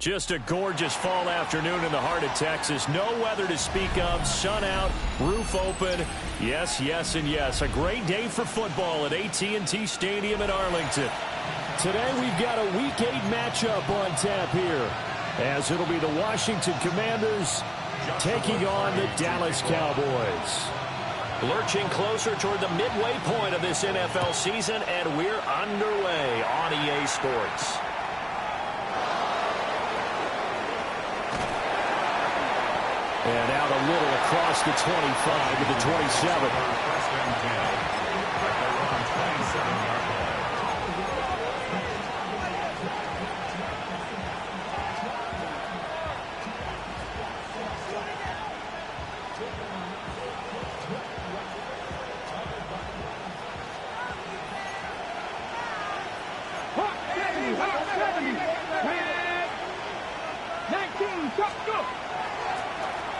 Just a gorgeous fall afternoon in the heart of Texas. No weather to speak of. Sun out, roof open. Yes, yes, and yes. A great day for football at AT&T Stadium in Arlington. Today we've got a Week 8 matchup on tap here, as it'll be the Washington Commanders taking on the Dallas Cowboys. Lurching closer toward the midway point of this NFL season, and we're underway on EA Sports. And out a little across the 25 to the 27.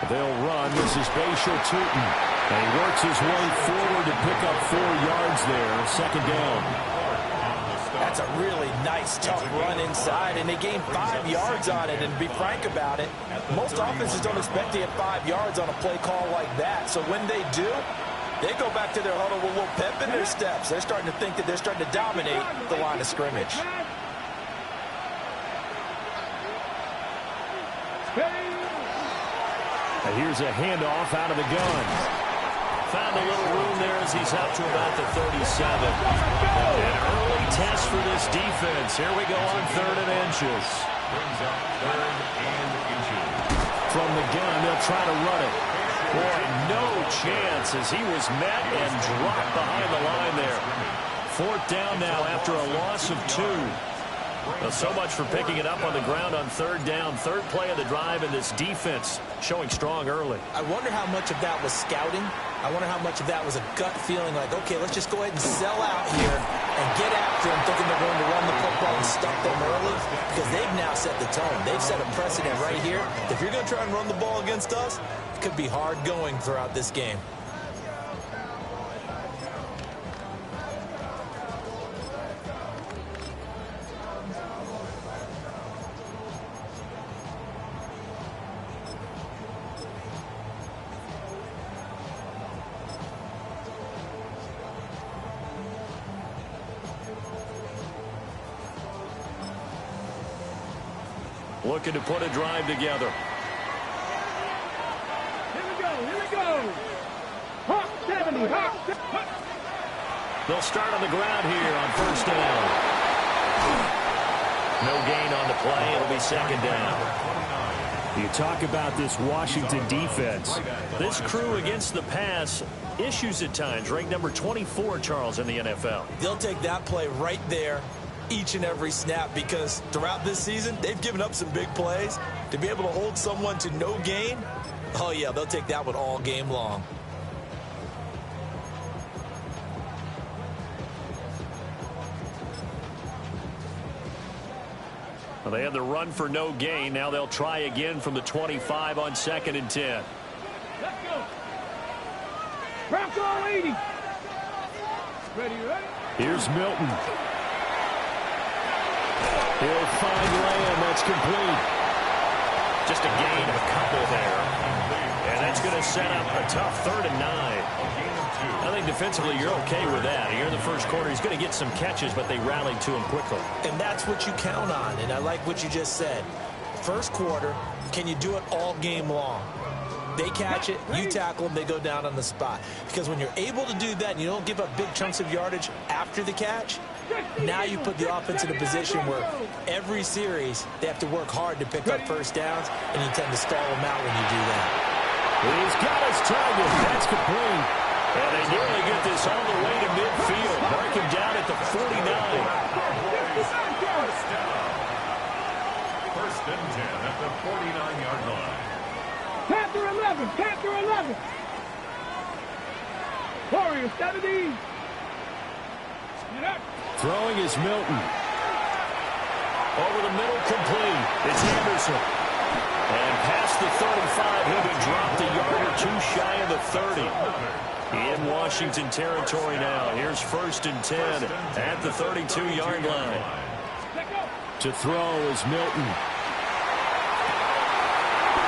They'll run. This is Bashal Tootin. And he works his way forward to pick up 4 yards there. Second down. That's a really nice, tough run inside, and they gained 5 yards on it. And to be frank about it, most offenses don't expect to get 5 yards on a play call like that. So when they do, they go back to their huddle with a little pep in their steps. They're starting to think that they're starting to dominate the line of scrimmage. And here's a handoff out of the gun. Found a little room there as he's out to about the 37. An early test for this defense. Here we go on 3rd and inches. From the gun, they'll try to run it. Boy, no chance as he was met and dropped behind the line there. 4th down now after a loss of 2. Well, so much for picking it up on the ground on 3rd down. 3rd play of the drive, and this defense showing strong early. I wonder how much of that was scouting. I wonder how much of that was a gut feeling like, okay, let's just go ahead and sell out here and get after them, thinking they're going to run the football and stop them early, because they've now set the tone. They've set a precedent right here. If you're going to try and run the ball against us, it could be hard going throughout this game. looking to put a drive together. Here we go. Here we go. Hawk 70. Hawk. They'll start on the ground here on first down. No gain on the play. It'll be second down. You talk about this Washington defense. This crew against the pass, issues at times. Ranked number 24, Charles, in the NFL. They'll take that play right there each and every snap because throughout this season, they've given up some big plays. To be able to hold someone to no gain, oh, yeah, they'll take that one all game long. Well, they had the run for no gain. Now they'll try again from the 25 on 2nd and 10. Let's go. Bronco 80. Ready? Here's Milton. He'll find Lamb. That's complete. Just a gain of a couple there. And that's going to set up a tough 3rd and 9. I think defensively you're okay with that. Here in the first quarter, he's going to get some catches, but they rallied to him quickly. And that's what you count on, and I like what you just said. First quarter, can you do it all game long? They catch it, you tackle them, they go down on the spot. Because when you're able to do that and you don't give up big chunks of yardage after the catch, now you put the offense in a position where every series they have to work hard to pick up first downs, and you tend to stall them out when you do that. He's got his target. That's complete. And they nearly get this all the way to midfield. Mark him down at the 49. First and 10 at the 49-yard line. Panther 11. Panther 11. Warrior 70. Throwing is Milton. Over the middle, complete. It's Anderson. And past the 35, he'll be dropped a yard or two shy of the 30. In Washington territory now. Here's 1st and 10 at the 32-yard line. To throw is Milton.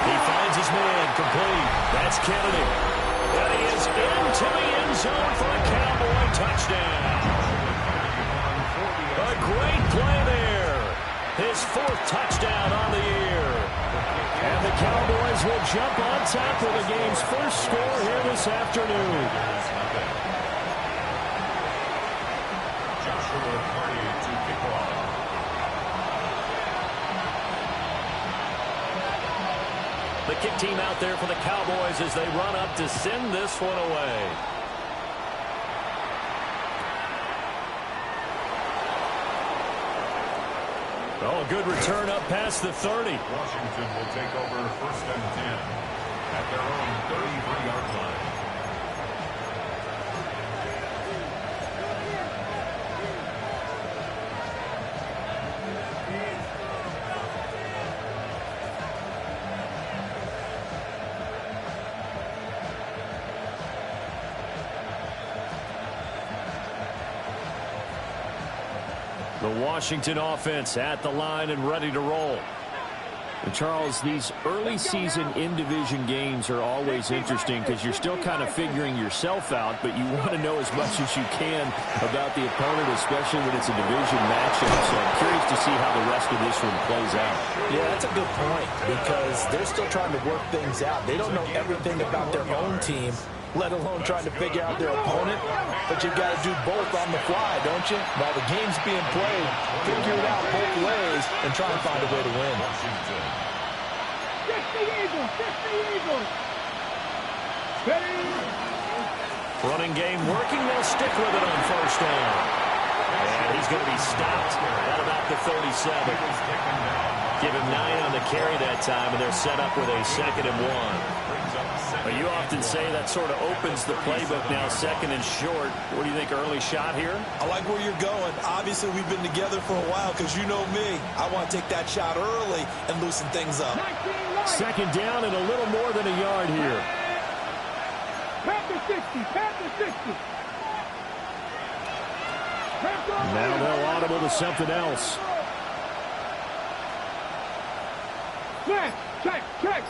He finds his man, complete. That's Kennedy. And he is into the end zone for a Cowboy touchdown. A great play there. His 4th touchdown on the year. And the Cowboys will jump on top of the game's first score here this afternoon. Joshua Party to kick off. The kick team out there for the Cowboys as they run up to send this one away. Oh, a good return up past the 30. Washington will take over 1st and 10 at their own 33-yard line. The Washington offense at the line and ready to roll. And Charles, these early season in-division games are always interesting because you're still kind of figuring yourself out, but you want to know as much as you can about the opponent, especially when it's a division matchup. So I'm curious to see how the rest of this one plays out. Yeah, that's a good point because they're still trying to work things out. They don't know everything about their own team, let alone trying to figure out their opponent. But you've got to do both on the fly, don't you? While the game's being played, figure it out both ways and try and find a way to win. Running game working. They'll stick with it on first down. And he's going to be stopped at about the 37. Give him 9 on the carry that time, and they're set up with a 2nd and 1. Well, you often say that sort of opens the playbook now, 2nd and short. What do you think, early shot here? I like where you're going. Obviously, we've been together for a while because you know me. I want to take that shot early and loosen things up. 2nd down and a little more than a yard here. Panther 60. Panther 60. Now they'll audible to something else. Check.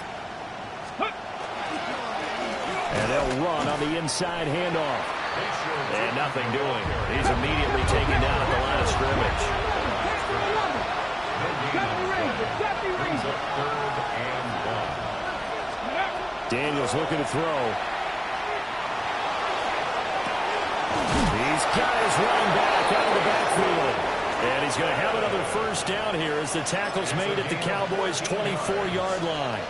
And they'll run on the inside handoff. And nothing doing. He's immediately taken down at the line of scrimmage. Daniels looking to throw. He's got his running back out of the backfield. And he's going to have another first down here as the tackle's made at the Cowboys' 24-yard line.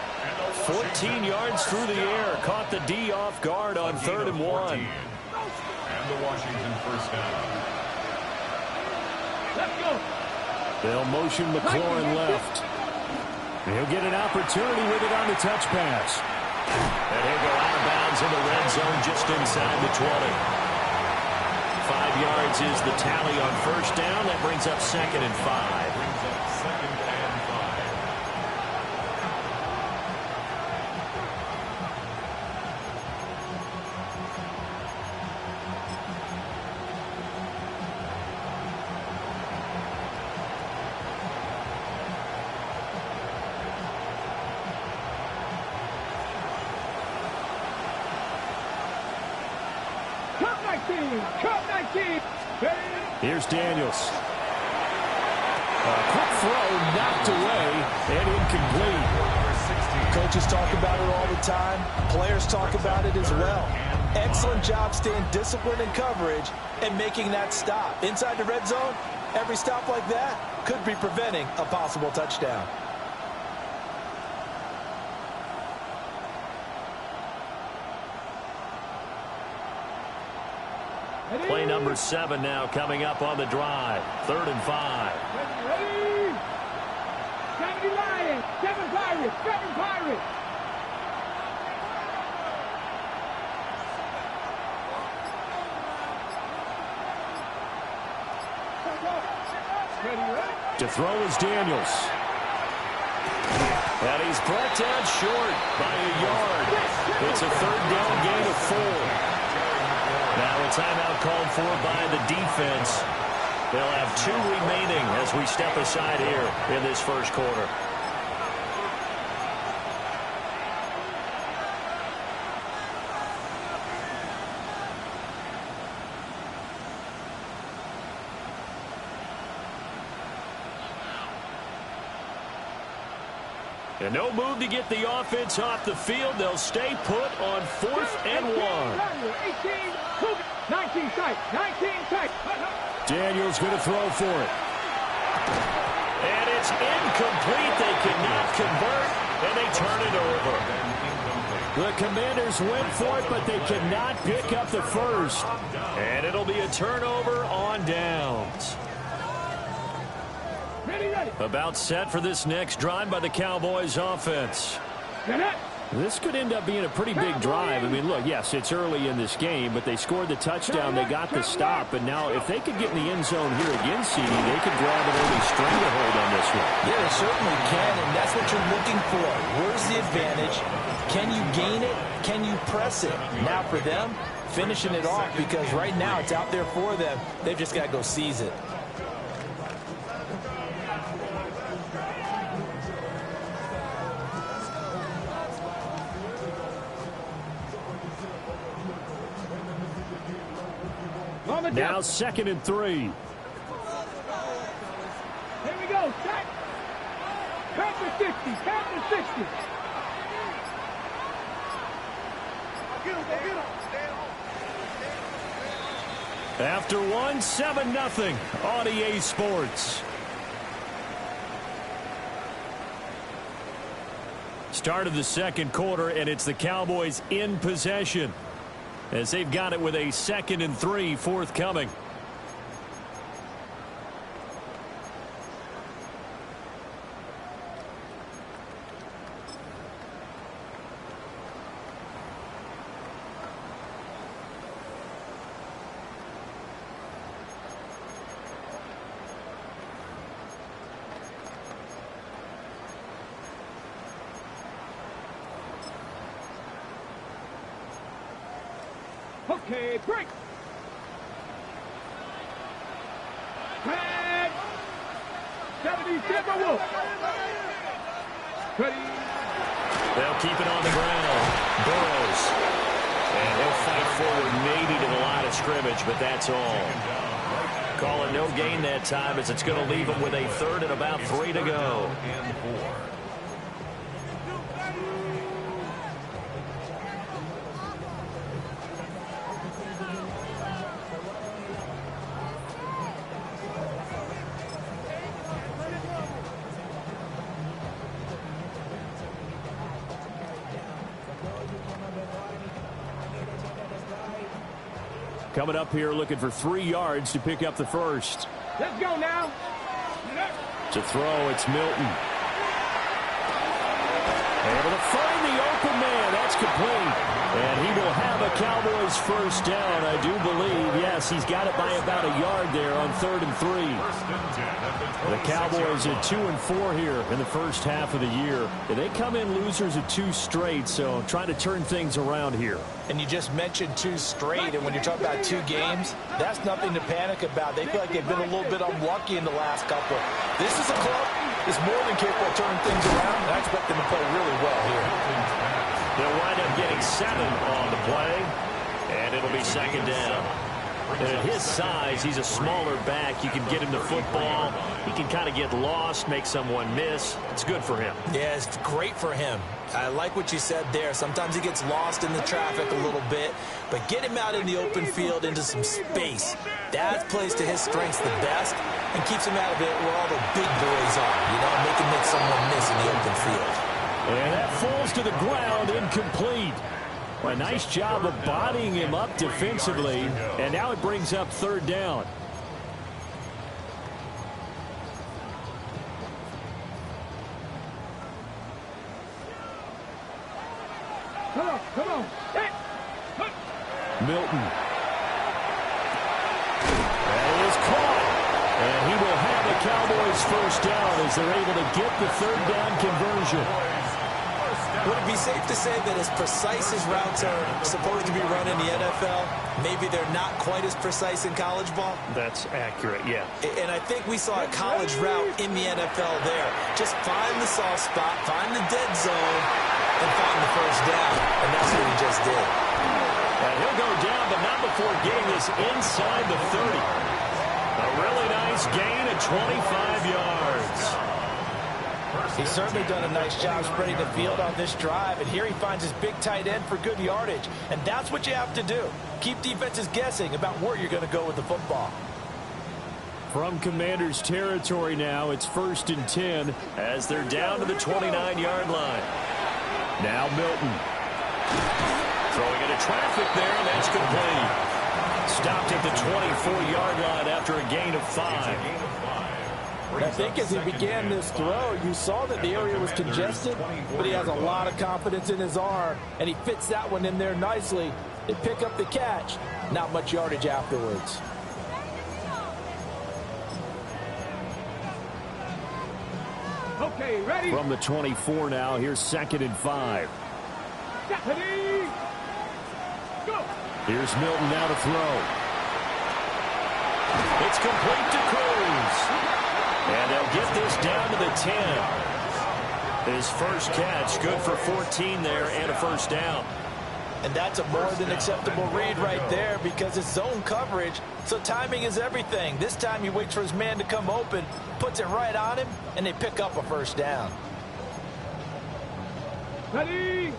14 yards through the air. Caught the D off guard on 3rd and 1. And the Washington first down. Let's go. They'll motion McLaurin left. He'll get an opportunity with it on the touch pass. And he'll go out of bounds in the red zone just inside the 20. 5 yards is the tally on first down. That brings up 2nd and 5. Brings up 2nd and 5. Cup 19. Here's Daniels. A quick throw knocked away and incomplete. Coaches talk about it all the time. Players talk about it as well. Excellent job staying disciplined in coverage and making that stop. Inside the red zone, every stop like that could be preventing a possible touchdown. Play number 7 now coming up on the drive. 3rd and 5. Ready? 70 Lions, 7 Pirates, 7 Pirates. To throw is Daniels. And he's brought down short by a yard. It's a 3rd down gain of 4. Now a timeout called for by the defense. They'll have 2 remaining as we step aside here in this first quarter. And no move to get the offense off the field. They'll stay put on 4th and 1. 19 tight, 19 tight. Daniels going to throw for it. And it's incomplete. They cannot convert, and they turn it over. The Commanders went for it, but they cannot pick up the first. And it'll be a turnover on downs. Ready. About set for this next drive by the Cowboys offense. This could end up being a pretty big drive. I mean, look, yes, it's early in this game, but they scored the touchdown. They got the stop. And now if they could get in the end zone here again, CD, they could grab an early stranglehold on this one. Yeah, they certainly can, and that's what you're looking for. Where's the advantage? Can you gain it? Can you press it? Now for them, finishing it off, because right now it's out there for them. They've just got to go seize it. Now 2nd and 3. Here we go. Start. Count to 60. Count to 60. Get him. After 1, 7-0 on EA Sports. Start of the second quarter, and it's the Cowboys in possession, as they've got it with a 2nd and 3 forthcoming. Okay, break. Tag. 77 Wolf. Ready. They'll keep it on the ground. Burrows. And he'll fight forward maybe to the line of scrimmage, but that's all. Calling no gain that time, as it's going to leave him with a 3rd and about 3 to go. Coming up here looking for 3 yards to pick up the first. Let's go now. To throw, it's Milton. Able to find the open man. That's complete. And he will have a Cowboys first down, I do believe. Yes, he's got it by about a yard there on 3rd and 3. The Cowboys at 2-4 here in the first half of the year. They come in losers of 2 straight, so trying to turn things around here. And you just mentioned 2 straight, and when you're talking about 2 games, that's nothing to panic about. They feel like they've been a little bit unlucky in the last couple. This is a club that's more than capable of turning things around, and I expect them to play really well here. They'll wind up getting 7 on the play, and it'll be 2nd down. And at his size, he's a smaller back. You can get him the football. He can kind of get lost, make someone miss. It's good for him. Yeah, it's great for him. I like what you said there. Sometimes he gets lost in the traffic a little bit, but get him out in the open field into some space. That plays to his strengths the best and keeps him out of it where all the big boys are, make him make someone miss in the open field. And that falls to the ground, incomplete. A nice job of bodying him up defensively, and now it brings up 3rd down. Come on. Hey. Milton. That is caught. And he will have the Cowboys first down as they're able to get the 3rd down conversion. Would it be safe to say that as precise as routes are supposed to be run in the NFL, maybe they're not quite as precise in college ball? That's accurate, yeah. And I think we saw a college route in the NFL there. Just find the soft spot, find the dead zone, and find the first down. And that's what he just did. And he'll go down, but not before getting this inside the 30. A really nice gain of 25 yards. He's certainly done a nice job spreading the field on this drive, and here he finds his big tight end for good yardage. And that's what you have to do. Keep defenses guessing about where you're going to go with the football. From Commanders territory now, it's 1st and 10 as they're down to the 29-yard line. Now Milton. Throwing into traffic there, and that's complete. Stopped at the 24-yard line after a gain of 5. I think as he began this throw, you saw that the area was congested, but he has a lot of confidence in his arm, and he fits that one in there nicely. They pick up the catch. Not much yardage afterwards. Okay, ready? From the 24 now, here's 2nd and 5. Ready? Go. Here's Milton now to throw. It's complete to Cruz. And they'll get this down to the 10. His first catch, good for 14 there and a first down. And that's a more than acceptable read right there because it's zone coverage, so timing is everything. This time he waits for his man to come open, puts it right on him, and they pick up a first down. Ready?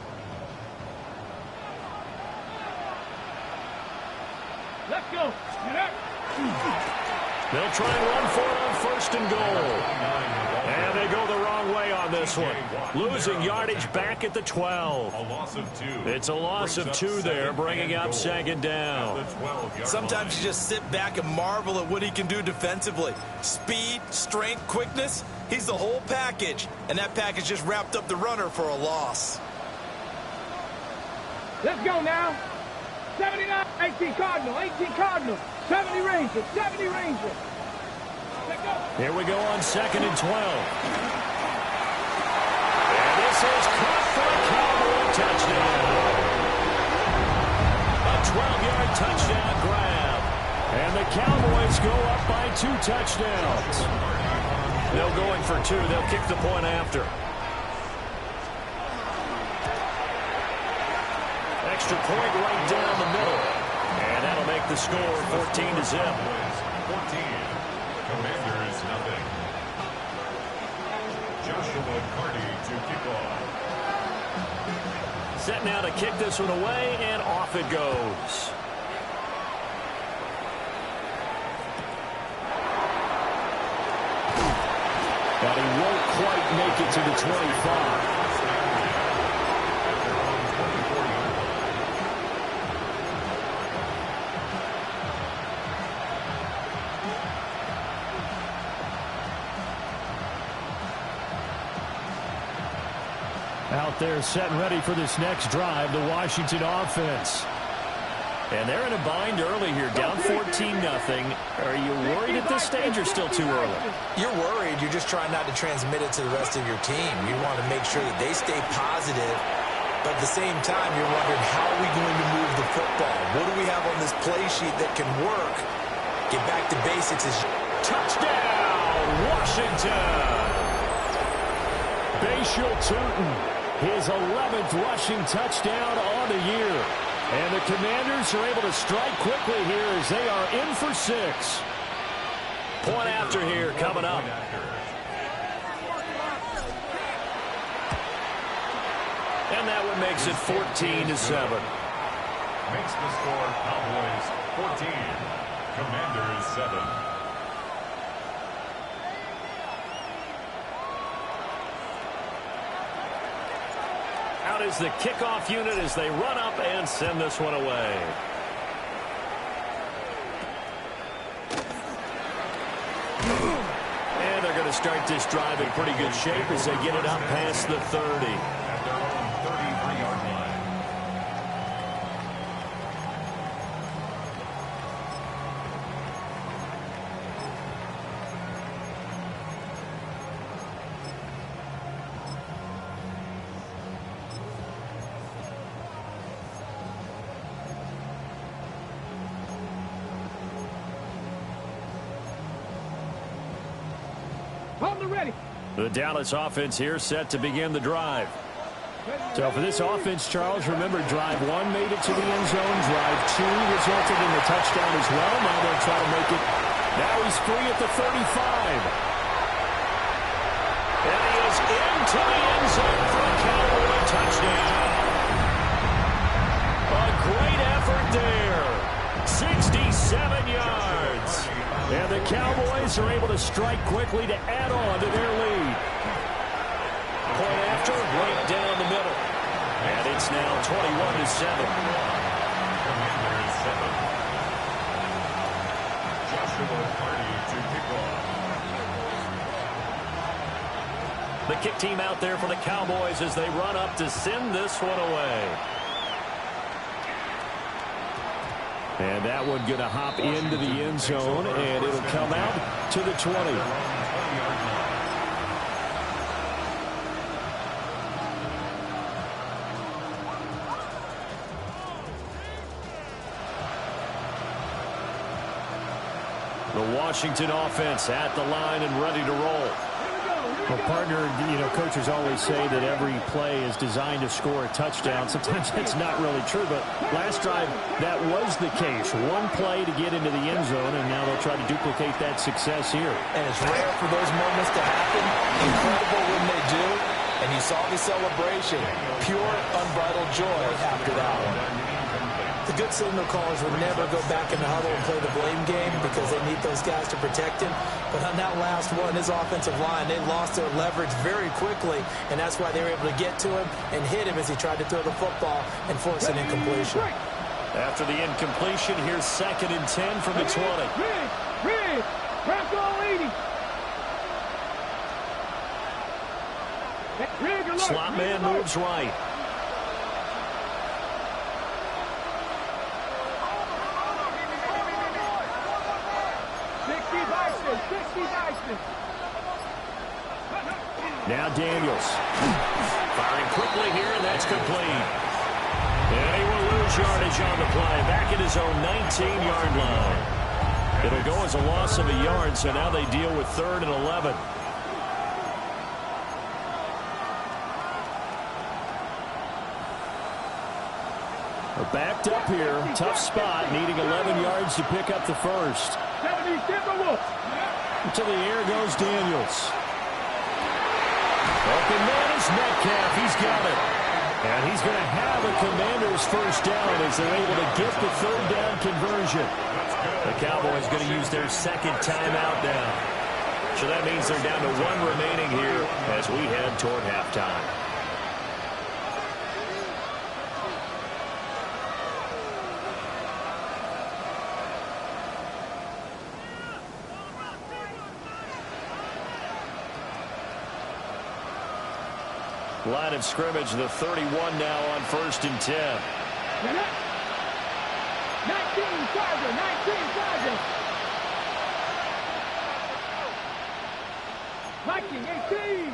Let's go. They'll try and run for it on 1st and goal. And they go the wrong way on this one. Losing yardage back at the 12. It's a loss of 2 there, bringing up 2nd down. Sometimes you just sit back and marvel at what he can do defensively. Speed, strength, quickness, he's the whole package. And that package just wrapped up the runner for a loss. Let's go now. 79, 18 Cardinal, 18 Cardinal. 70 Ranger, 70 Ranger. Let's go. Here we go on 2nd and 12. And this is caught for a Cowboy touchdown. A 12-yard touchdown grab. And the Cowboys go up by 2 touchdowns. They'll go in for 2. They'll kick the point after. Extra point right down the middle. And that'll make the score 14-0. 14. Commanders nothing. Joshua Carty to kick off. Set now to kick this one away, and off it goes. But he won't quite make it to the 25. Out there set and ready for this next drive, the Washington offense. And they're in a bind early here, down 14-0. Are you worried at this stage or still too early? You're worried. You're just trying not to transmit it to the rest of your team. You want to make sure that they stay positive. But at the same time, you're wondering, how are we going to move the football? What do we have on this play sheet that can work? Get back to basics. Touchdown, Washington! Bashal Tutin, his 11th rushing touchdown on the year. And the Commanders are able to strike quickly here as they are in for 6. Point after here coming up. And that one makes it 14-7. Makes the score Cowboys 14, Commanders 7. Out is the kickoff unit as they run up and send this one away. And they're going to start this drive in pretty good shape as they get it up past the 30. At their own 33-yard line. The Dallas offense here set to begin the drive. So for this offense, Charles, remember, drive 1 made it to the end zone. Drive 2 resulted in the touchdown as well. Now they'll try to make it. Now he's free at the 35. And he is into the end zone for a Cowboy touchdown. A great effort there. 67 yards. And the Cowboys are able to strike quickly to add on to their lead. Point after, right down the middle. And it's now 21-7. Commanders 7. Joshua Party to kick off. The kick team out there for the Cowboys as they run up to send this one away. And that one going to hop into the end zone, and it'll come out to the 20. The Washington offense at the line and ready to roll. Well, partner, coaches always say that every play is designed to score a touchdown. Sometimes that's not really true, but last drive, that was the case. One play to get into the end zone, and now they'll try to duplicate that success here. And it's rare for those moments to happen. Incredible when they do. And you saw the celebration. Pure, unbridled joy after that one. The good signal callers would never go back in the huddle and play the blame game because they need those guys to protect him. But on that last one, his offensive line, they lost their leverage very quickly, and that's why they were able to get to him and hit him as he tried to throw the football and force an incompletion. After the incompletion, here's 2nd and 10 from the 20. Red, press all 80. Slot man moves right. Now Daniels. Firing quickly here, and that's complete. And he will lose yardage on the play. Back at his own 19-yard line. It'll go as a loss of a yard, so now they deal with 3rd and 11. We're backed up here. Tough spot, needing 11 yards to pick up the first. To the air goes Daniels. Open man is Metcalf. He's got it. And he's going to have a Commanders first down as they're able to get the 3rd down conversion. The Cowboys going to use their 2nd timeout now. So that means they're down to 1 remaining here as we head toward halftime. Line of scrimmage, the 31 now on 1st and 10. 19 Charger, 19 Charger. Viking 18.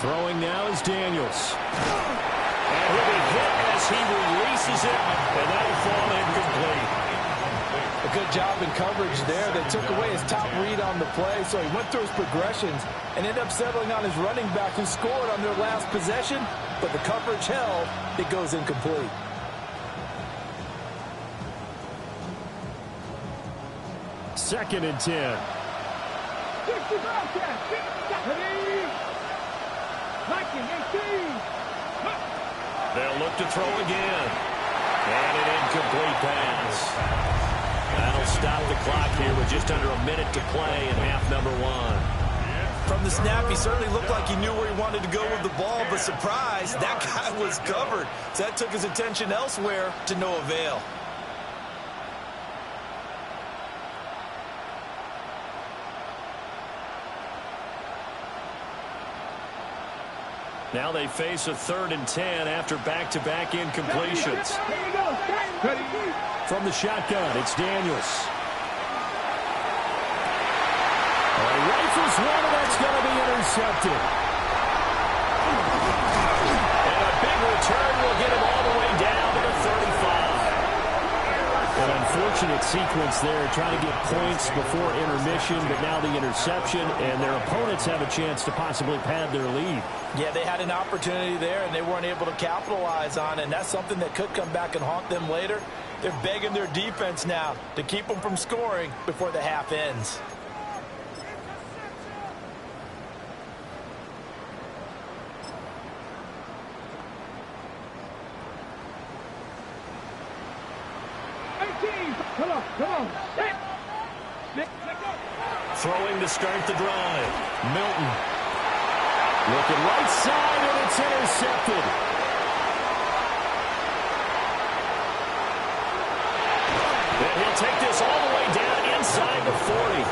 Throwing now is Daniels. And he'll be hit as he releases it, and that'll fall incomplete. A good job in coverage there. They took away his top read on the play, so he went through his progressions and ended up settling on his running back who scored on their last possession, but the coverage held. It goes incomplete. Second and 10. They'll look to throw again. And an incomplete pass. That'll stop the clock here with just under a minute to play in half number 1. From the snap, he certainly looked like he knew where he wanted to go with the ball, but surprise, that guy was covered. So that took his attention elsewhere to no avail. Now they face a 3rd and 10 after back-to-back incompletions. From the shotgun, it's Daniels. He rifles one, and that's going to be intercepted. And a big return will get him all the way down to the 35. An unfortunate sequence there, trying to get points before intermission, but now the interception, and their opponents have a chance to possibly pad their lead. Yeah, they had an opportunity there, and they weren't able to capitalize on it, and that's something that could come back and haunt them later. They're begging their defense now to keep them from scoring before the half ends. Come on. Throwing to start the drive. Milton. Looking right side, and it's intercepted. And he'll take this all the way down inside the 40.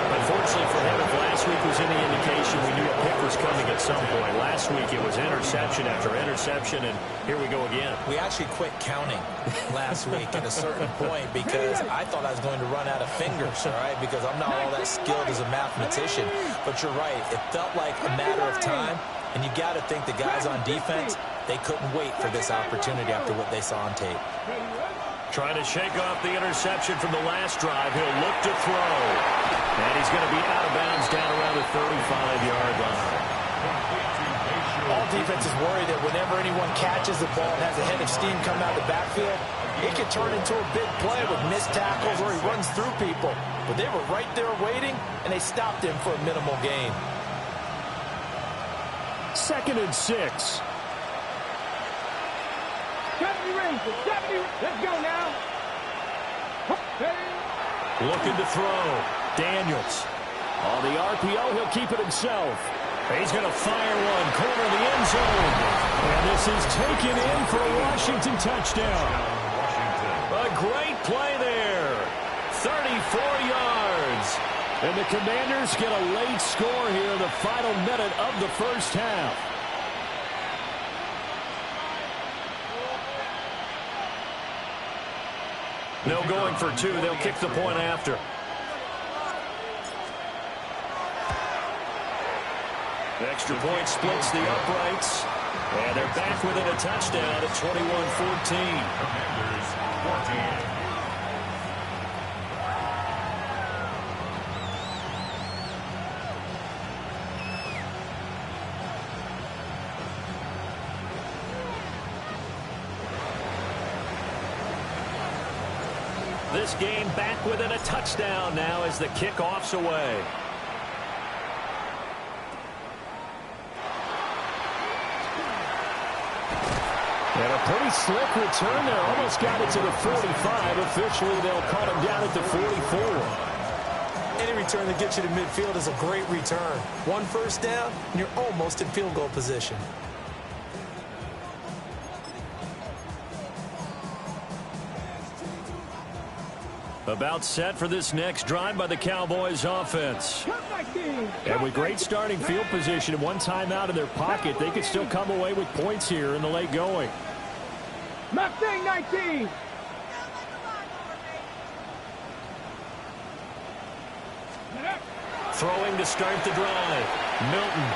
Unfortunately for him, if last week was any indication, we knew a pick was coming at some point. Last week it was interception after interception, and here we go again. We actually quit counting last week at a certain point because I thought I was going to run out of fingers, all right, because I'm not all that skilled as a mathematician. But you're right. It felt like a matter of time, and you got to think the guys on defense, they couldn't wait for this opportunity after what they saw on tape. Trying to shake off the interception from the last drive. He'll look to throw. And he's going to be out of bounds down around the 35-yard line. All defenses worry that whenever anyone catches the ball and has a head of steam coming out of the backfield, it can turn into a big play with missed tackles or he runs through people. But they were right there waiting, and they stopped him for a minimal gain. 2nd and 6. 70 Rangers, 70. Let's go now. Looking to throw. Daniels. On the RPO, he'll keep it himself. He's going to fire one, corner of the end zone. And this is taken in for a Washington touchdown. A great play there. 34 yards. And the Commanders get a late score here in the final minute of the first half. No going for 2. They'll kick the point after. The extra point splits the uprights. And they're back within a touchdown at 21-14. Commanders 14. This game back within a touchdown now as the kickoff's away. And a pretty slick return there. Almost got it to the 45. Officially, they'll call him down at the 44. Any return that gets you to midfield is a great return. 1 first down, and you're almost in field goal position. About set for this next drive by the Cowboys offense. And with great starting field position and one timeout in their pocket, they could still come away with points here in the late going. Mustang 19. Throwing to start the drive. Milton.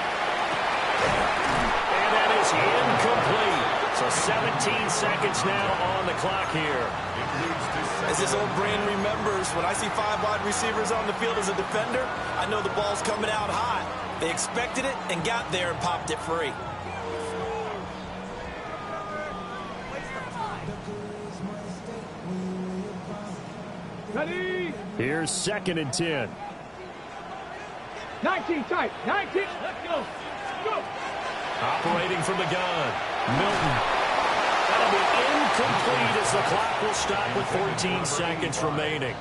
And that is incomplete. So 17 seconds now on the clock here. As this old brain remembers, when I see 5 wide receivers on the field as a defender, I know the ball's coming out hot. They expected it and got there and popped it free. Ready? Here's 2nd and 10. 19 tight. 19. Let's go. Go. Operating from the gun. Milton. That'll be incomplete as the clock will stop with 14 seconds remaining.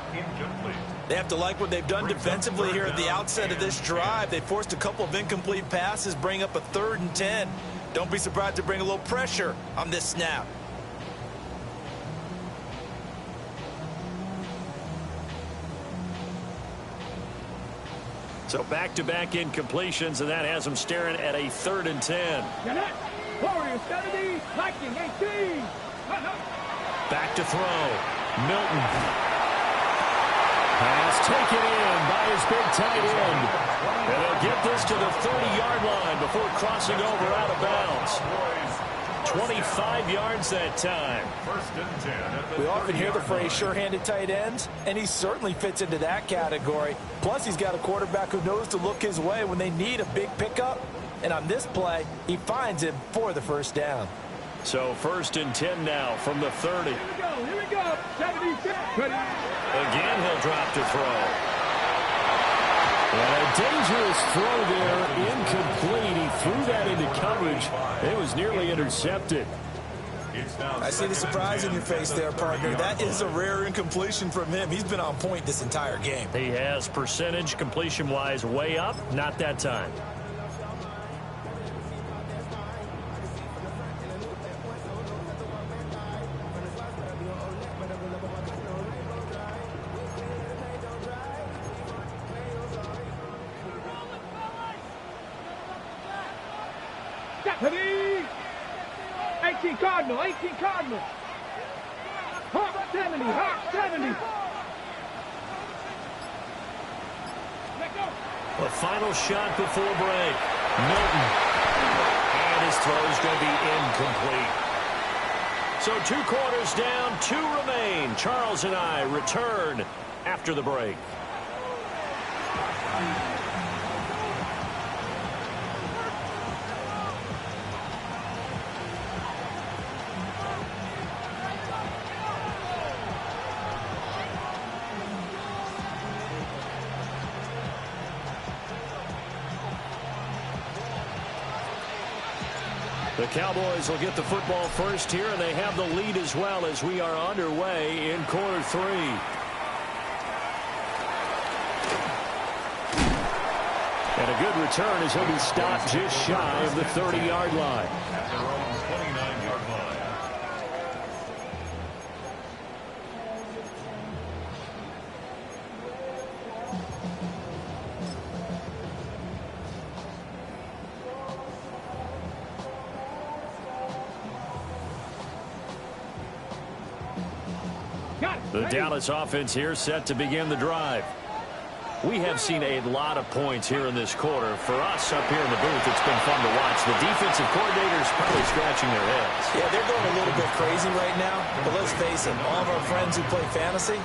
They have to like what they've done defensively here at the outset of this drive. They forced a couple of incomplete passes, bring up a 3rd and 10. Don't be surprised to bring a little pressure on this snap. So back-to-back incompletions, and that has them staring at a 3rd and 10. Warriors 70, Viking 18. Back to throw. Milton. Pass taken in by his big tight end. And they'll get this to the 30-yard line before crossing over out of bounds. 25 yards that time. We often hear the phrase sure-handed tight ends, and he certainly fits into that category. Plus, he's got a quarterback who knows to look his way when they need a big pickup. And on this play, he finds him for the first down. So 1st and 10 now from the 30. Here we go. 76. Ready? Again, he'll drop to throw. And a dangerous throw there, incomplete. He threw that into coverage. It was nearly intercepted. I see the surprise in your face there, partner. That is a rare incompletion from him. He's been on point this entire game. He has percentage completion-wise way up, not that time. Ready? 18 Cardinal. 18 Cardinal. Hawk 70. Hawk 70. Let go. The final shot before break. Milton. And his throw is going to be incomplete. So 2 quarters down, 2 remain. Charles and I return after the break. The Cowboys will get the football first here, and they have the lead as well as we are underway in quarter 3. And a good return as he'll be stopped just shy of the 30-yard line. At their own 29-yard line. The Dallas offense here set to begin the drive. We have seen a lot of points here in this quarter. For us up here in the booth, it's been fun to watch. The defensive coordinators probably scratching their heads. Yeah, they're going a little bit crazy right now. But let's face it, all of our friends who play fantasy,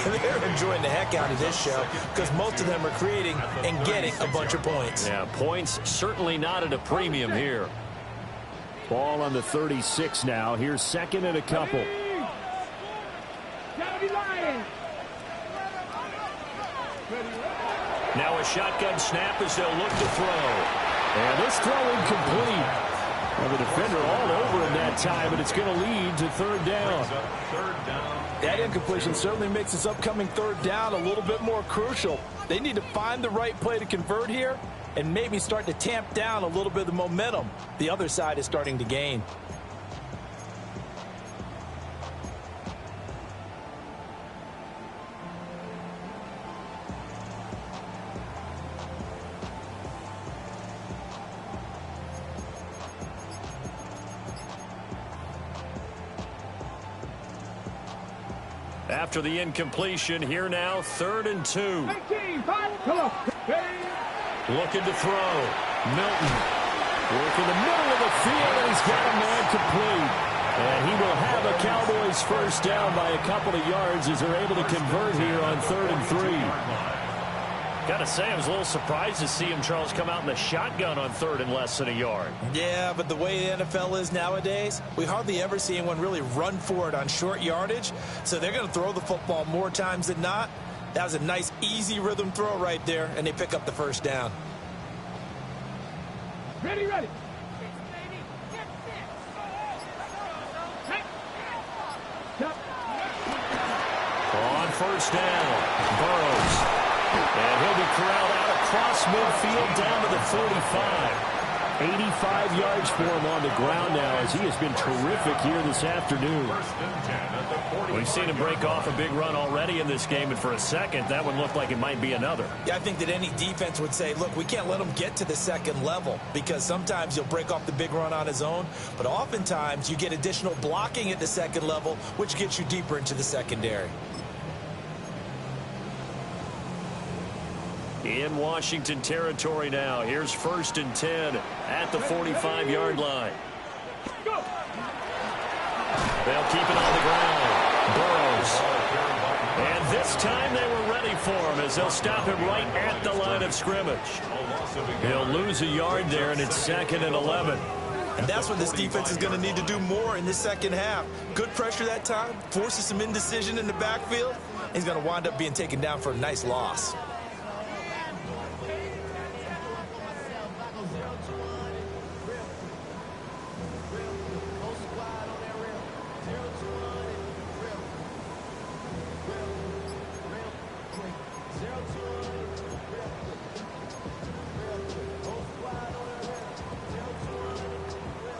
they're enjoying the heck out of this show because most of them are creating and getting a bunch of points. Yeah, points certainly not at a premium here. Ball on the 36 now. Here's 2nd and a couple. Now a shotgun snap as they'll look to throw. And this throw incomplete. Well, the defender all over him that time, but it's going to lead to 3rd down. That incompletion certainly makes this upcoming 3rd down a little bit more crucial. They need to find the right play to convert here and maybe start to tamp down a little bit of the momentum the other side is starting to gain. After the incompletion, here now, 3rd and 2. 19, 5, come on. Looking to throw. Milton. Working the middle of the field, and he's got a man complete. And he will have a Cowboys first down by a couple of yards as they're able to convert here on 3rd and 3. Got to say, I was a little surprised to see him, Charles, come out in the shotgun on 3rd and less than a yard. Yeah, but the way the NFL is nowadays, we hardly ever see anyone really run for it on short yardage. So they're going to throw the football more times than not. That was a nice, easy rhythm throw right there, and they pick up the first down. Ready, ready. On first down, Burrows. And he'll be corralled out across midfield down to the 45. 85 yards for him on the ground now as he has been terrific here this afternoon. We've seen him break off a big run already in this game, and for a second, that one looked like it might be another. Yeah, I think that any defense would say, look, we can't let him get to the second level because sometimes he'll break off the big run on his own, but oftentimes you get additional blocking at the second level, which gets you deeper into the secondary. In Washington territory now. Here's 1st and 10 at the 45-yard line. They'll keep it on the ground. Burrows. And this time they were ready for him as they'll stop him right at the line of scrimmage. He'll lose a yard there, and it's 2nd and 11. And that's what this defense is going to need to do more in this second half. Good pressure that time, forces some indecision in the backfield. He's going to wind up being taken down for a nice loss.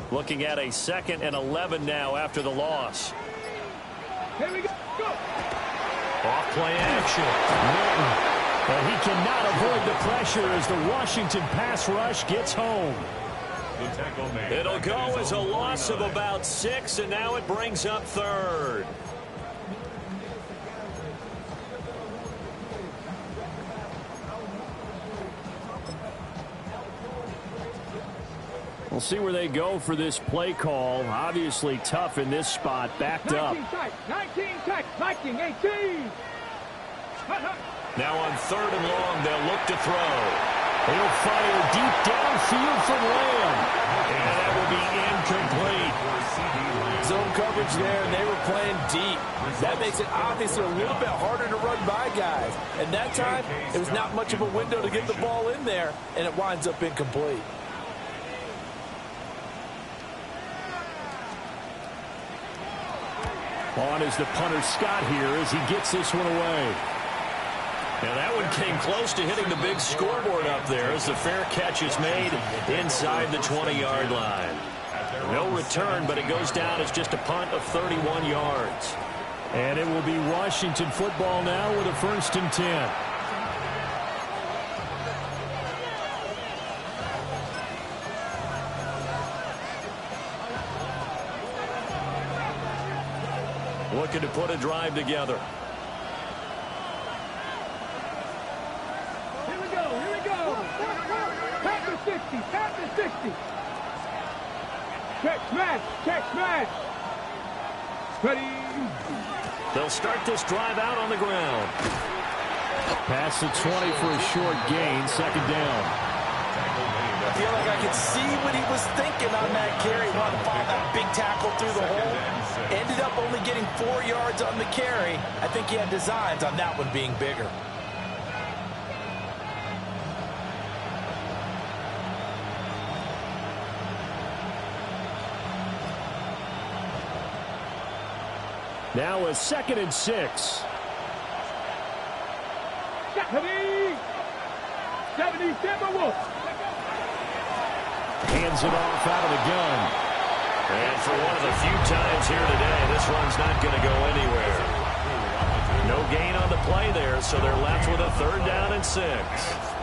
Looking at a 2nd and 11 now after the loss. Here we go. Go. Off play action. Milton. And he cannot avoid the pressure as the Washington pass rush gets home. It'll go as a loss of about 6, and now it brings up 3rd. We'll see where they go for this play call. Obviously tough in this spot, backed up. 19 tight, Viking 18. Now on 3rd and long, they'll look to throw. He'll fire deep downfield from Lamb. And that will be incomplete. Zone coverage there, and they were playing deep. That makes it obviously a little bit harder to run by guys. And that time, it was not much of a window to get the ball in there, and it winds up incomplete. On is the punter Scott here as he gets this one away. Now that one came close to hitting the big scoreboard up there as the fair catch is made inside the 20-yard line. No return, but it goes down as just a punt of 31 yards. And it will be Washington football now with a 1st and 10. Looking to put a drive together. Here we go. Pack the 60. Check smash. Ready. They'll start this drive out on the ground. Past the 20 for a short gain, 2nd down. I feel like I could see what he was thinking on that carry. Wanted to follow that big tackle through the hole. Ended up only getting 4 yards on the carry. I think he had designs on that one being bigger. Now a 2nd and 6. 70 Timberwolves. Hands it off out of the gun. And for one of the few times here today, this run's not going to go anywhere. No gain on the play there, so they're left with a 3rd down and 6.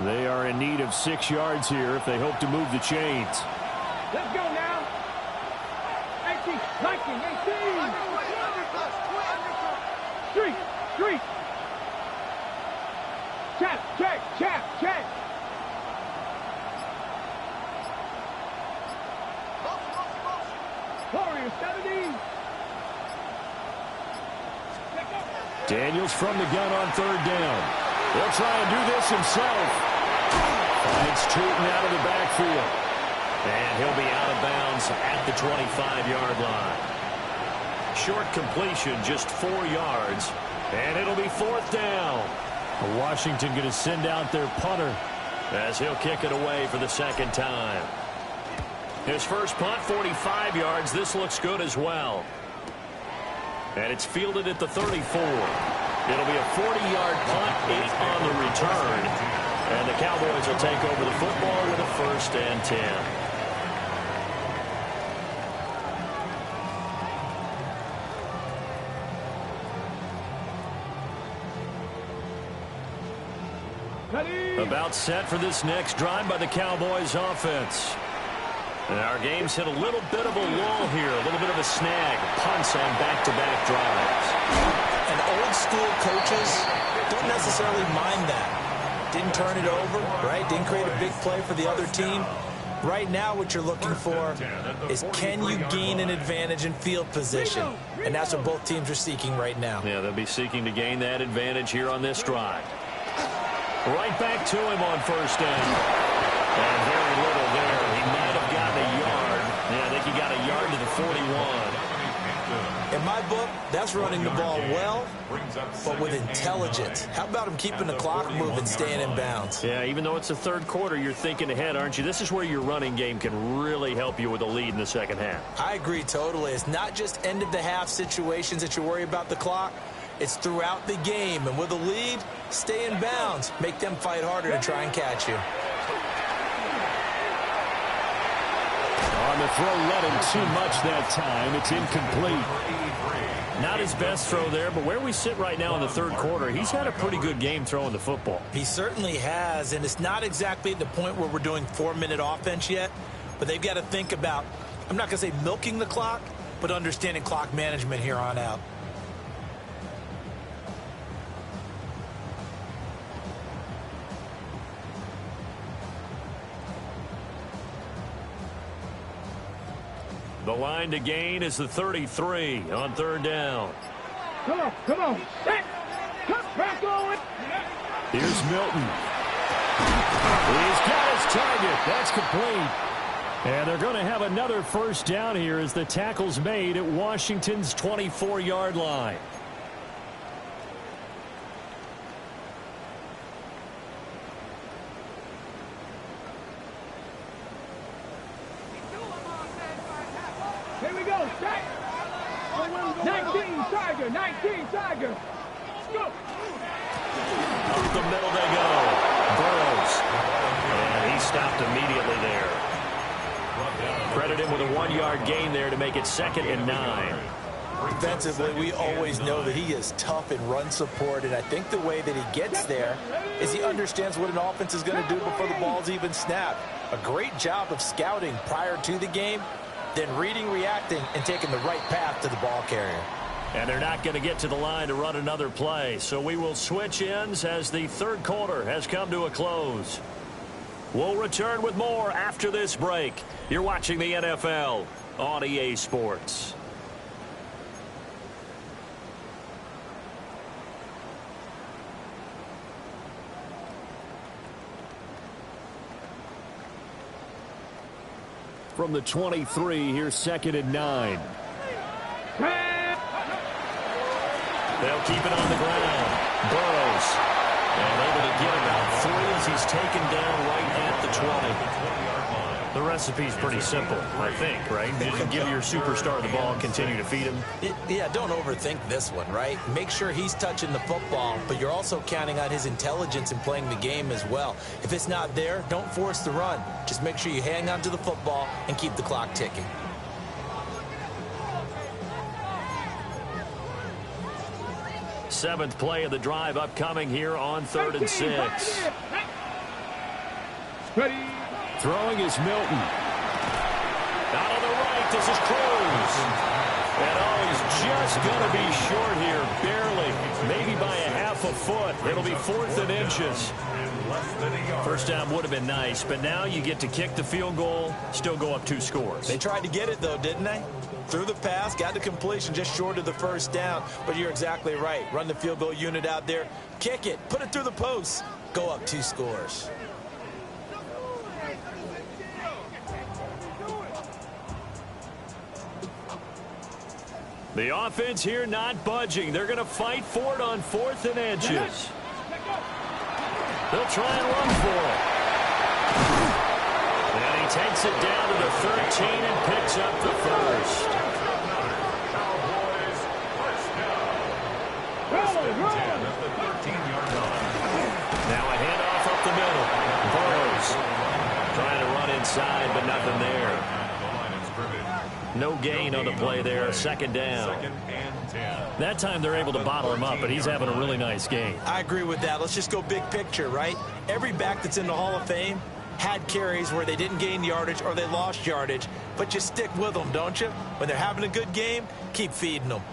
They are in need of 6 yards here if they hope to move the chains. Let's go now. 18, 19, 18. Street, street. Check, check, check, check. Warriors 70. Daniels from the gun on 3rd down. He'll try and do this himself. Finds Tootin out of the backfield. And he'll be out of bounds at the 25-yard line. Short completion, just 4 yards. And it'll be 4th down. Washington going to send out their punter as he'll kick it away for the 2nd time. His first punt, 45 yards. This looks good as well. And it's fielded at the 34. It'll be a 40-yard punt, 8 on the return. And the Cowboys will take over the football with a 1st and 10. About set for this next drive by the Cowboys offense. And our game's hit a little bit of a lull here, a little bit of a snag. Punts on back-to-back drives. And old school coaches don't necessarily mind that. Didn't turn it over, right? Didn't create a big play for the other team. Right now what you're looking for is, can you gain an advantage in field position? And that's what both teams are seeking right now. Yeah, they'll be seeking to gain that advantage here on this drive. Right back to him on 1st down. And very little there. He might have gotten a yard. Yeah, I think he got a yard to the 41. In my book, that's running the ball well, but with intelligence. How about him keeping the clock moving, staying in bounds? Yeah, even though it's the 3rd quarter, you're thinking ahead, aren't you? This is where your running game can really help you with a lead in the 2nd half. I agree totally. It's not just end-of-the-half situations that you worry about the clock. It's throughout the game. And with a lead, stay in bounds. Make them fight harder to try and catch you. On the throw, running too much that time. It's incomplete. Not his best throw there, but where we sit right now in the 3rd quarter, he's had a pretty good game throwing the football. He certainly has, and it's not exactly at the point where we're doing 4-minute offense yet, but they've got to think about, I'm not going to say milking the clock, but understanding clock management here on out. The line to gain is the 33 on 3rd down. Come on, come on. Set. Cut back on. Here's Milton. He's got his target. That's complete. And they're going to have another 1st down here as the tackle's made at Washington's 24-yard line. Here we go, set. 19 Tiger, 19 Tiger. Let's go. Up the middle they go. Burrows. And he stopped immediately there. Credit him with a 1-yard gain there to make it 2nd and 9. Defensively, we always know that he is tough in run support, and I think the way that he gets there is he understands what an offense is going to do before the ball's even snapped. A great job of scouting prior to the game, then reading, reacting, and taking the right path to the ball carrier. And they're not going to get to the line to run another play, so we will switch ends as the 3rd quarter has come to a close. We'll return with more after this break. You're watching the NFL on EA Sports. From the 23, here's 2nd and 9. They'll keep it on the ground. Burrows. And able to get about 3 as he's taken down right at the 20. The recipe's pretty simple, I think, right? You give your superstar the ball, continue to feed him. Yeah, don't overthink this one, right? Make sure he's touching the football, but you're also counting on his intelligence in playing the game as well. If it's not there, don't force the run. Just make sure you hang on to the football and keep the clock ticking. – 7th play of the drive upcoming here on 3rd and 6. Ready. Throwing is Milton. Out on the right, this is Cruz. And he's just going to be short here, barely, maybe by a half a foot. It'll be 4th and inches. First down would have been nice, but now you get to kick the field goal, still go up 2 scores. They tried to get it, though, didn't they? Threw the pass, got the completion just short of the first down. But you're exactly right. Run the field goal unit out there, kick it, put it through the post, go up 2 scores. The offense here not budging. They're going to fight for it on 4th and inches. They'll try and run for it. And he takes it down to the 13 and picks up the first. Cowboys first down. First and 10 at the 13-yard line. Now a handoff up the middle. Burrows trying to run inside, but nothing there. The line is scrimmage. No gain on the play there. 2nd down. 2nd and 10. That time they're able to bottle him up, but he's having a really nice game. I agree with that. Let's just go big picture, right? Every back that's in the Hall of Fame had carries where they didn't gain yardage or they lost yardage, but you stick with them, don't you? When they're having a good game, keep feeding them.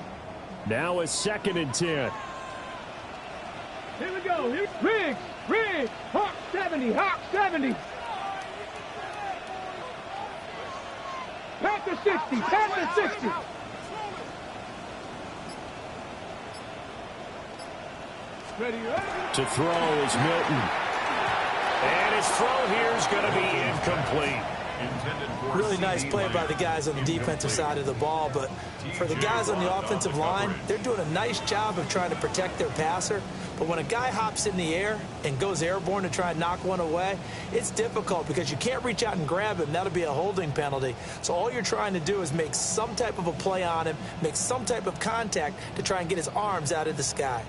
Now a 2nd and 10. Here we go. Riggs. Hawk 70. Panther 60. Ready. To throw is Milton. And his throw here is going to be incomplete. Really nice play by the guys on the defensive side of the ball, but for the guys on the offensive line, they're doing a nice job of trying to protect their passer. But when a guy hops in the air and goes airborne to try and knock one away, it's difficult because you can't reach out and grab him. That'll be a holding penalty. So all you're trying to do is make some type of a play on him, make some type of contact to try and get his arms out of the sky.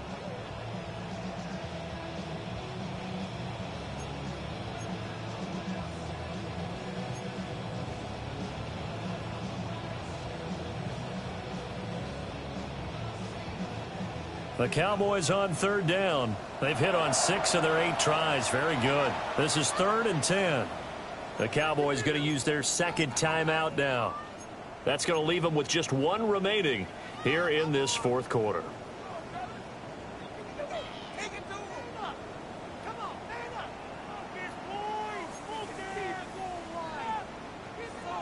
The Cowboys on 3rd down. They've hit on 6 of their 8 tries. Very good. This is 3rd and 10. The Cowboys going to use their 2nd timeout now. That's going to leave them with just 1 remaining here in this 4th quarter.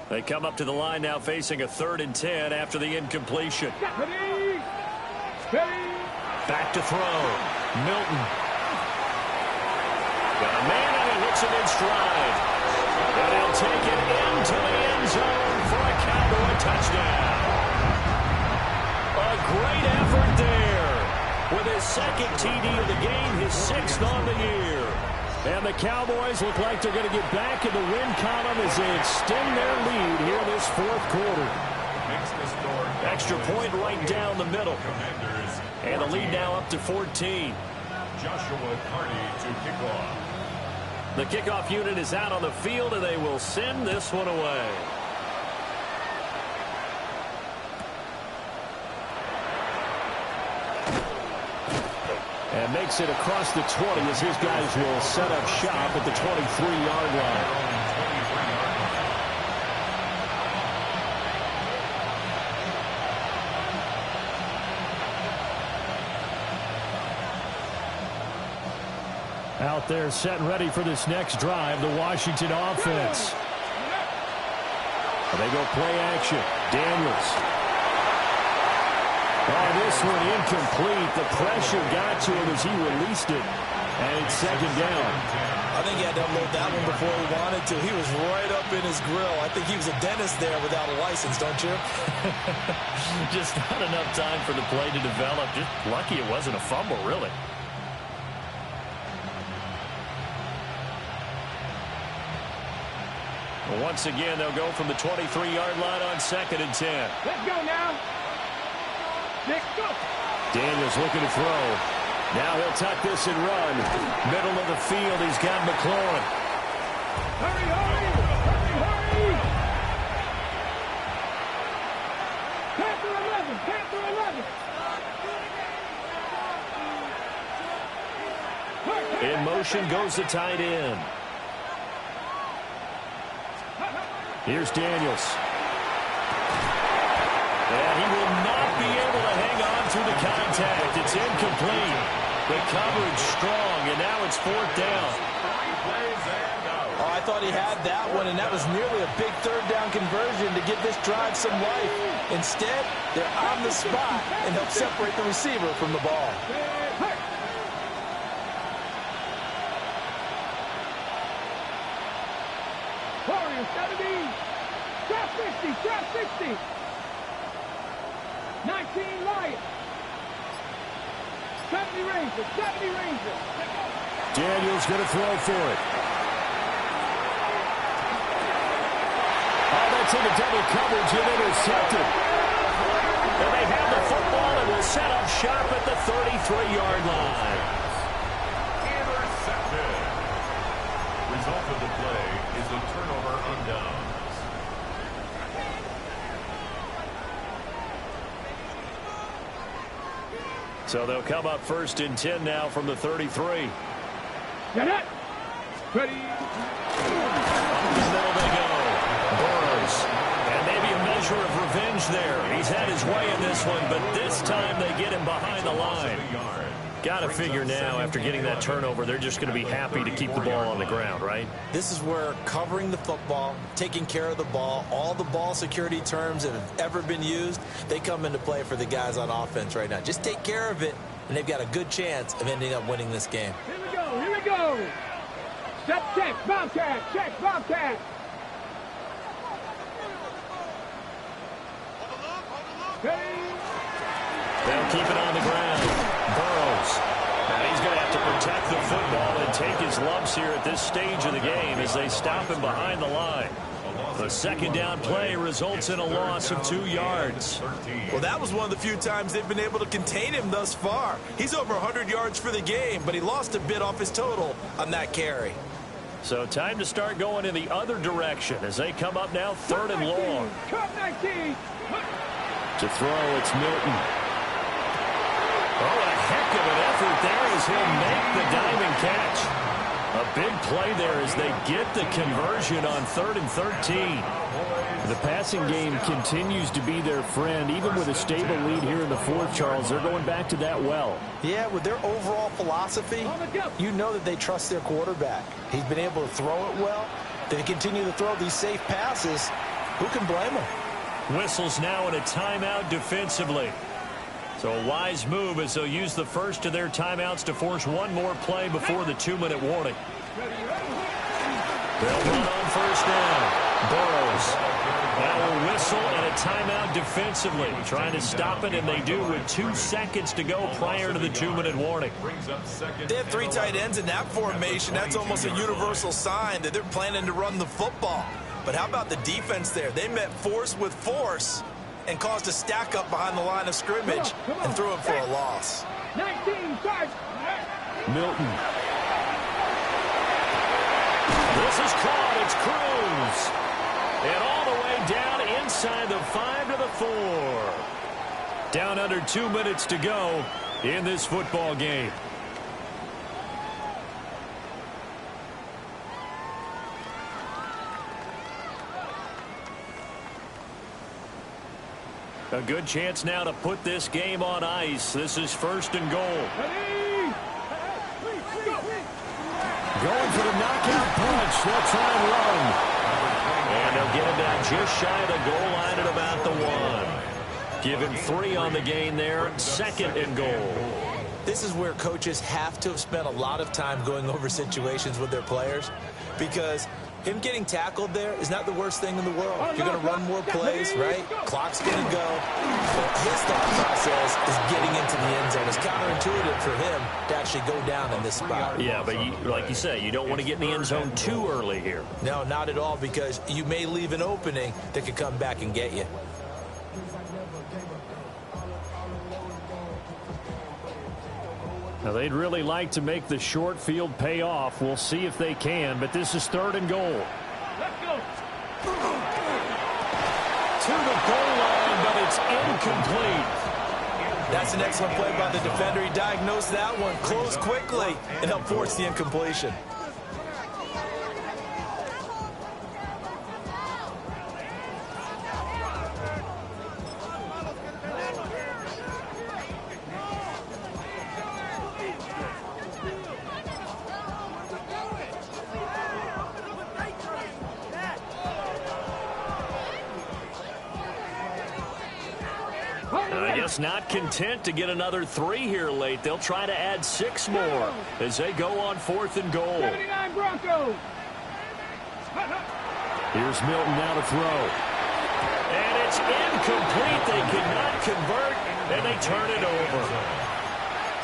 They come up to the line now facing a 3rd and 10 after the incompletion. Back to throw. Milton. Got a man and he hits it in stride. And he'll take it into the end zone for a Cowboy touchdown. A great effort there. With his 2nd TD of the game, his 6th on the year. And the Cowboys look like they're going to get back in the win column as they extend their lead here this 4th quarter. Extra point right down the middle. And the lead now up to 14. Joshua Carney to kick off. The kickoff unit is out on the field, and they will send this one away. And makes it across the 20 as his guys will set up shop at the 23-yard line. Out there set and ready for this next drive, the Washington offense. They go play action. Daniels. Oh, this one incomplete. The pressure got to him as he released it. And it's 2nd down. I think he had to unload that one before he wanted to. He was right up in his grill. I think he was a dentist there without a license, don't you? Just not enough time for the play to develop. Just lucky it wasn't a fumble, really. Once again, they'll go from the 23-yard line on 2nd and 10. Let's go now. Let's go. Daniels looking to throw. Now he'll tuck this and run. Middle of the field, he's got McLaurin. Hurry, hurry, hurry, hurry. Panther 11, Panther 11. In motion goes the tight end. Here's Daniels. And he will not be able to hang on through the contact. It's incomplete. The coverage strong, and now it's 4th down. Oh, I thought he had that one, and that was nearly a big 3rd down conversion to give this drive some life. Instead, they're on the spot and help separate the receiver from the ball. Warriors 70. Trap 60. Trap 60. 19 Lions. 70 Rangers. 70 Rangers. Daniels going to throw for it. Oh, that's into double coverage and intercepted. And they have the football and will set up shop at the 33-yard line. Intercepted. Result of the play is a turnover on downs. So they'll come up 1st and 10 now from the 33. Get it. Ready. Up the middle they go. Burrows. And maybe a measure of revenge there. He's had his way in this one, but this time they get him behind the line. Got to figure now, after getting that turnover, they're just going to be happy to keep the ball on the ground, right? This is where covering the football, taking care of the ball, all the ball security terms that have ever been used, they come into play for the guys on offense right now. Just take care of it, and they've got a good chance of ending up winning this game. Here we go. Here we go. Step check. Bobcat. Check. Bobcat. Ready. They'll keep it on the ground. Burrows. And he's going to have to protect the football and take his lumps here at this stage of the game as they stop him behind the line. The 2nd down play results in a loss of 2 yards. Well, that was one of the few times they've been able to contain him thus far. He's over 100 yards for the game, but he lost a bit off his total on that carry. So time to start going in the other direction as they come up now 3rd and long. Cut 19. To throw, it's Milton. Oh, a heck of an effort there as he'll make the diamond catch. A big play there as they get the conversion on 3rd and 13. The passing game continues to be their friend. Even with a stable lead here in the 4th, Charles, they're going back to that well. Yeah, with their overall philosophy, you know that they trust their quarterback. He's been able to throw it well. They continue to throw these safe passes. Who can blame them? Whistles now in a timeout defensively. So a wise move as they'll use the first of their timeouts to force one more play before the 2-minute warning. They'll run on 1st down. Burrows. Now a whistle and a timeout defensively. Trying to stop it, and they do with 2 seconds to go prior to the 2-minute warning. They have 3 tight ends in that formation. That's almost a universal sign that they're planning to run the football. But how about the defense there? They met force with force and caused a stack up behind the line of scrimmage and threw it for a loss. 19, start. Milton. This is caught. It's Cruz. And all the way down inside the 5 to the 4. Down under 2 minutes to go in this football game. A good chance now to put this game on ice. This is 1st and goal. Going for the knockout punch. They'll try and run. And they'll get him down just shy of the goal line at about the 1. Give him 3 on the gain there. 2nd and goal. This is where coaches have to have spent a lot of time going over situations with their players, because him getting tackled there is not the worst thing in the world. You're going to run more plays, right? Clock's going to go. But his thought process is getting into the end zone. It's counterintuitive for him to actually go down in this spot. Yeah, but like you say, you don't want to get in the end zone too early here. No, not at all, because you may leave an opening that could come back and get you. Now, they'd really like to make the short field pay off. We'll see if they can, but this is 3rd and goal. Let's go. To the goal line, but it's incomplete. That's an excellent play by the defender. He diagnosed that one, closed quickly, and helped force the incompletion. I guess not content to get another 3 here late. They'll try to add 6 more as they go on 4th and goal. 79 Broncos. Here's Milton now to throw. And it's incomplete. They cannot convert, and they turn it over.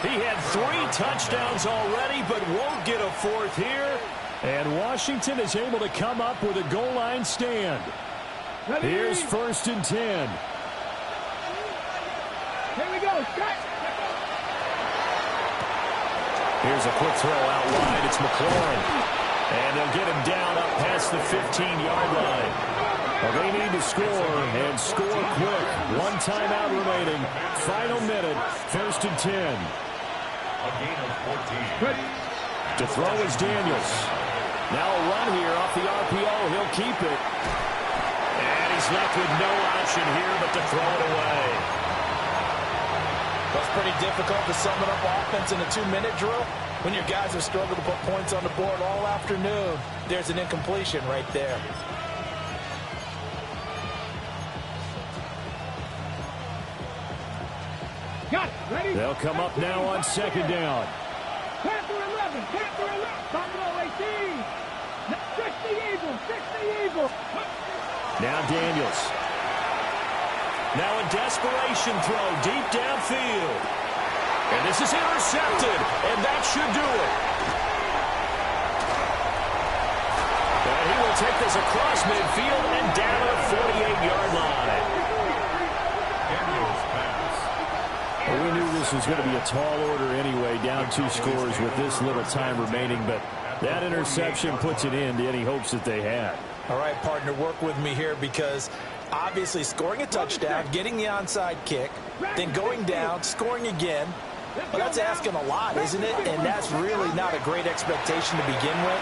He had 3 touchdowns already, but won't get a 4th here. And Washington is able to come up with a goal line stand. Here's 1st and 10. Here we go. Here's a quick throw out wide. It's McLaurin. And they'll get him down up past the 15-yard line. Well, they need to score, and score quick. 1 timeout remaining. Final minute. 1st and 10. A gain of 14. To throw is Daniels. Now a run here off the RPO. He'll keep it. And he's left with no option here but to throw it away. That's pretty difficult to sum it up offense in a 2-minute drill. When your guys have struggled to put points on the board all afternoon, there's an incompletion right there. Got it. Ready? They'll come up now on 2nd down. Panther 11. Panther 11. Buffalo 18. 60 Eagles. 60 Eagles. Now Daniels. Now a desperation throw deep downfield. And this is intercepted, and that should do it. And he will take this across midfield and down at the 48-yard line. Daniels pass. Well, we knew this was going to be a tall order anyway, down 2 scores with this little time remaining, but that interception puts an end to any hopes that they had. All right, partner, work with me here because obviously scoring a touchdown, getting the onside kick, then going down, scoring again, well, that's asking a lot, isn't it? And that's really not a great expectation to begin with.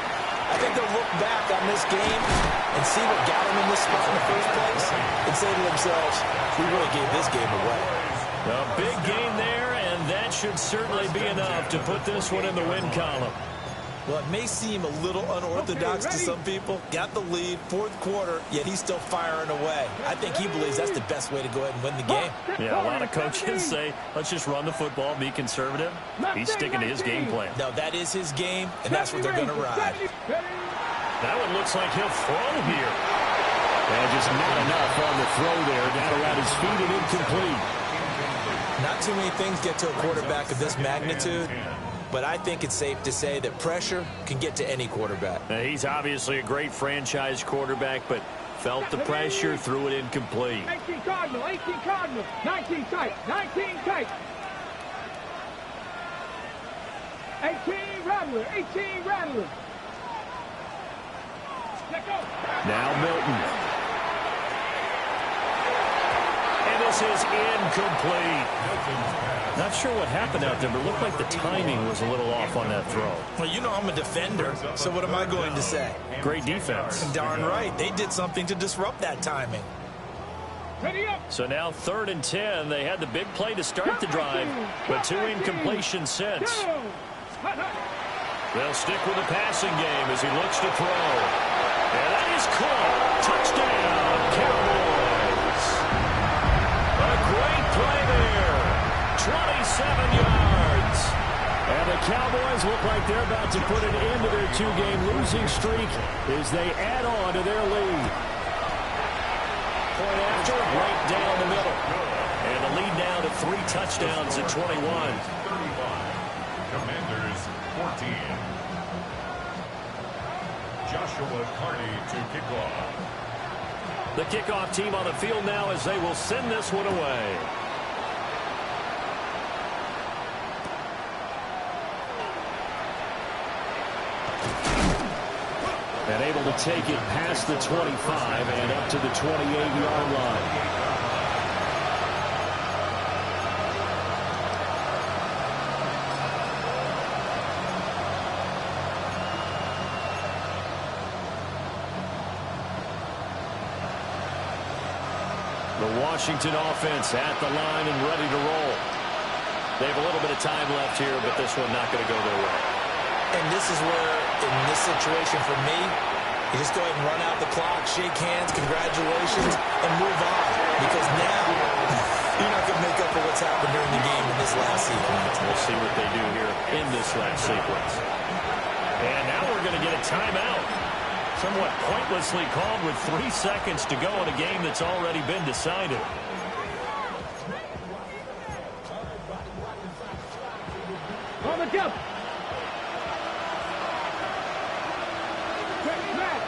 I think they'll look back on this game and see what got them in this spot in the first place and say to themselves, we really gave this game away. A big gain there, and that should certainly be enough to put this one in the win column. Well, it may seem a little unorthodox to some people. Got the lead, 4th quarter, yet he's still firing away. I think he believes that's the best way to go ahead and win the game. Yeah, a lot of coaches say, let's just run the football, be conservative. He's sticking to his game plan. No, that is his game, and that's what they're going to ride. That one looks like he'll throw here. And just not enough on the throw there. Down around his feet and incomplete. Not too many things get to a quarterback of this magnitude. But I think it's safe to say that pressure can get to any quarterback. He's obviously a great franchise quarterback, but felt the pressure, threw it incomplete. 18 Cardinal, 18 Cardinal, 19 tight, 19 tight. 18 Rattler, 18 Rattler. Let go. Now Milton. And this is incomplete. Not sure what happened out there, but it looked like the timing was a little off on that throw. Well, you know I'm a defender, so what am I going to say? Great defense. Darn right. They did something to disrupt that timing. Ready up. So now 3rd and 10. They had the big play to start the drive, but 2 incompletions since. They'll stick with the passing game as he looks to throw. And that is caught. Touchdown, Cowboys. A great play there. 27 yards. And the Cowboys look like they're about to put an end to their 2-game losing streak as they add on to their lead. Point after, right down the middle. And the lead now to 3 touchdowns at 21. 35. Commanders 14. Joshua Carney to kick off. The kickoff team on the field now as they will send this one away. And able to take it past the 25 and up to the 28-yard line. The Washington offense at the line and ready to roll. They have a little bit of time left here, but this one not going to go their way. And this is where, in this situation for me, you just go ahead and run out the clock, shake hands, congratulations, and move on. Because now You're not going to make up for what's happened during the game in this last sequence. We'll see what they do here in this last sequence. And now we're going to get a timeout. Somewhat pointlessly called with 3 seconds to go in a game that's already been decided. On the jump. Check match.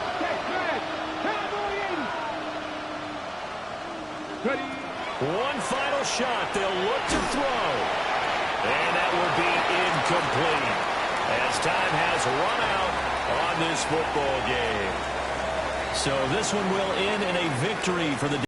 Cowboy 80. Ready. One final shot. They'll look to throw. And that will be incomplete as time has run out on this football game. So this one will end in a victory for the